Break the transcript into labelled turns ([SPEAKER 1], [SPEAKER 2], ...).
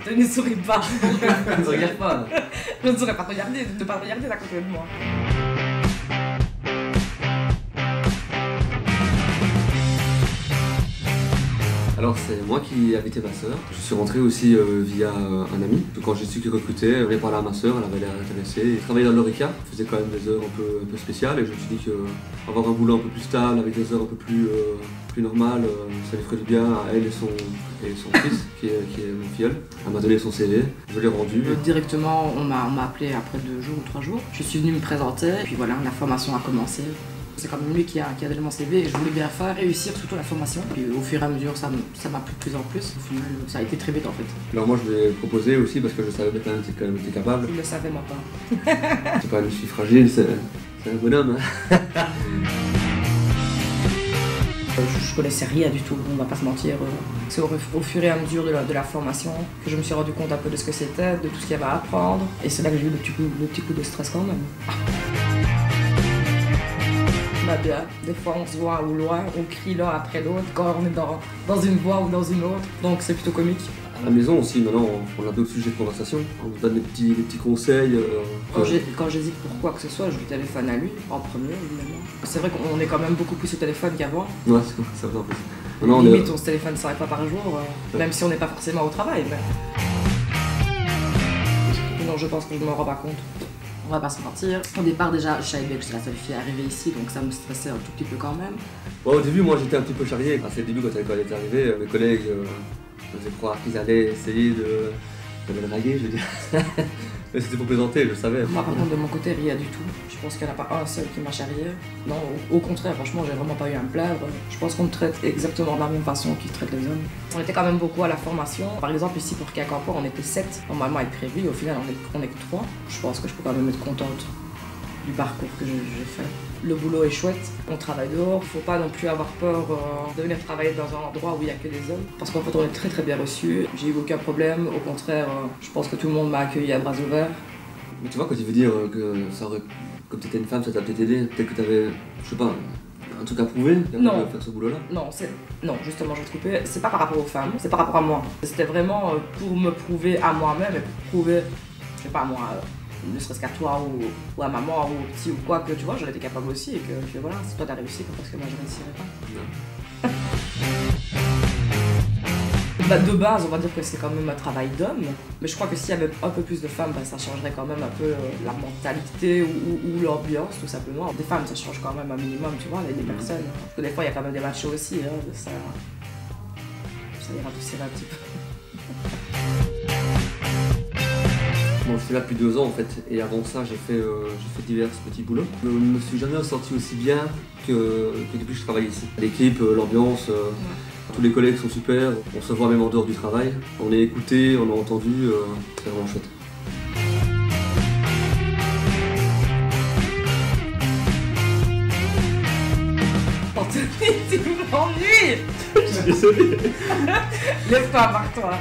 [SPEAKER 1] Je ne souris pas.
[SPEAKER 2] Ne regarde pas.
[SPEAKER 1] Je ne saurais pas regarder, ne pas regarder à côté de moi.
[SPEAKER 2] Alors c'est moi qui invitais ma soeur. Je suis rentré aussi via un ami. Donc, quand j'ai su qu'il recrutait, j'ai parlé à ma soeur, elle avait l'air intéressée. Il travaillait dans l'Oreca, il faisait quand même des heures un peu spéciales et je me suis dit qu'avoir un boulot un peu plus stable, avec des heures un peu plus normales, ça lui ferait du bien à elle et son fils, qui est mon filleul. Elle m'a donné son CV, je l'ai rendu.
[SPEAKER 1] Directement, on m'a appelé après 2 jours ou 3 jours. Je suis venue me présenter, puis voilà, la formation a commencé. C'est quand même lui qui a donné mon CV et je voulais bien faire, réussir surtout la formation. Puis au fur et à mesure, ça m'a plu de plus en plus. Au final, ça a été très vite en fait.
[SPEAKER 2] Alors moi je l'ai proposé aussi parce que je savais quand même que t'es capable.
[SPEAKER 1] Il le savait moi pas.
[SPEAKER 2] C'est pas une fille fragile, c'est un bonhomme.
[SPEAKER 1] Je connaissais rien du tout, on va pas se mentir. C'est au fur et à mesure de la formation que je me suis rendu compte un peu de ce que c'était, de tout ce qu'il y avait à apprendre. Et c'est là que j'ai eu le petit coup de stress quand même. Bien. Des fois on se voit au loin, on crie l'un après l'autre quand on est dans une voie ou dans une autre, donc c'est plutôt comique.
[SPEAKER 2] À la maison aussi, maintenant on a d'autres sujets de conversation, on nous donne des petits conseils.
[SPEAKER 1] Quand j'hésite pour quoi que ce soit, je lui téléphone à lui en premier évidemment. C'est vrai qu'on est quand même beaucoup plus au téléphone qu'avant.
[SPEAKER 2] Ouais, ça va en plus.
[SPEAKER 1] Maintenant, limite on se téléphone 5 fois par jour, même si on n'est pas forcément au travail. Mais... Non, je pense que je ne m'en rends pas compte. On va pas se mentir. Au départ déjà, je savais que j'étais la seule fille arrivée ici, donc ça me stressait un tout petit peu quand même.
[SPEAKER 2] Bon, au début, moi j'étais un petit peu charrié. C'est le début quand elle était arrivée, mes collègues me faisaient croire qu'ils allaient essayer de me draguer, je veux dire. Mais c'était pour plaisanter, je le savais.
[SPEAKER 1] Moi par contre de mon côté, rien du tout. Je pense qu'il n'y en a pas un seul qui m'a charrié. Non, au contraire, franchement, j'ai vraiment pas eu à me plaindre. Je pense qu'on me traite exactement de la même façon qu'ils traitent les hommes. On était quand même beaucoup à la formation. Par exemple, ici pour Quincampoix, on était 7. Normalement, être prévu, au final, on est que 3. Je pense que je peux quand même être contente du parcours que j'ai fait. Le boulot est chouette, on travaille dehors, faut pas non plus avoir peur de venir travailler dans un endroit où il n'y a que des hommes. Parce qu'en fait on est très très bien reçus, j'ai eu aucun problème, au contraire, je pense que tout le monde m'a accueilli à bras ouverts.
[SPEAKER 2] Mais tu vois, quand il veut dire que ça aurait, comme tu étais une femme, ça t'a peut-être aidé, peut-être que tu avais, je sais pas, un truc à prouver
[SPEAKER 1] non.
[SPEAKER 2] Faire ce boulot-là.
[SPEAKER 1] Non, justement, je vais te couper, c'est pas par rapport aux femmes, c'est par rapport à moi. C'était vraiment pour me prouver à moi-même et pour prouver, je sais pas moi, ne serait-ce qu'à toi ou à maman ou au petit ou quoi, que tu vois, j'en étais capable aussi et que voilà, si toi t'as réussi, parce que moi je réussirais pas. Bah, de base, on va dire que c'est quand même un travail d'homme, mais je crois que s'il y avait un peu plus de femmes, bah, ça changerait quand même un peu la mentalité ou l'ambiance tout simplement. Des femmes, ça change quand même un minimum, tu vois, des personnes. Parce que des fois, il y a quand même des machos aussi, hein, ça y radoucirait un petit peu.
[SPEAKER 2] Bon, je suis là depuis 2 ans en fait, et avant ça j'ai fait divers petits boulots. Je ne me suis jamais senti aussi bien que depuis que je travaille ici. L'équipe, l'ambiance, tous les collègues sont super, on se voit même en dehors du travail. On est écouté, on a entendu, c'est vraiment chouette.
[SPEAKER 1] Anthony, tu m'ennuies.
[SPEAKER 2] Je suis désolé.
[SPEAKER 1] Lève-toi, marre-toi.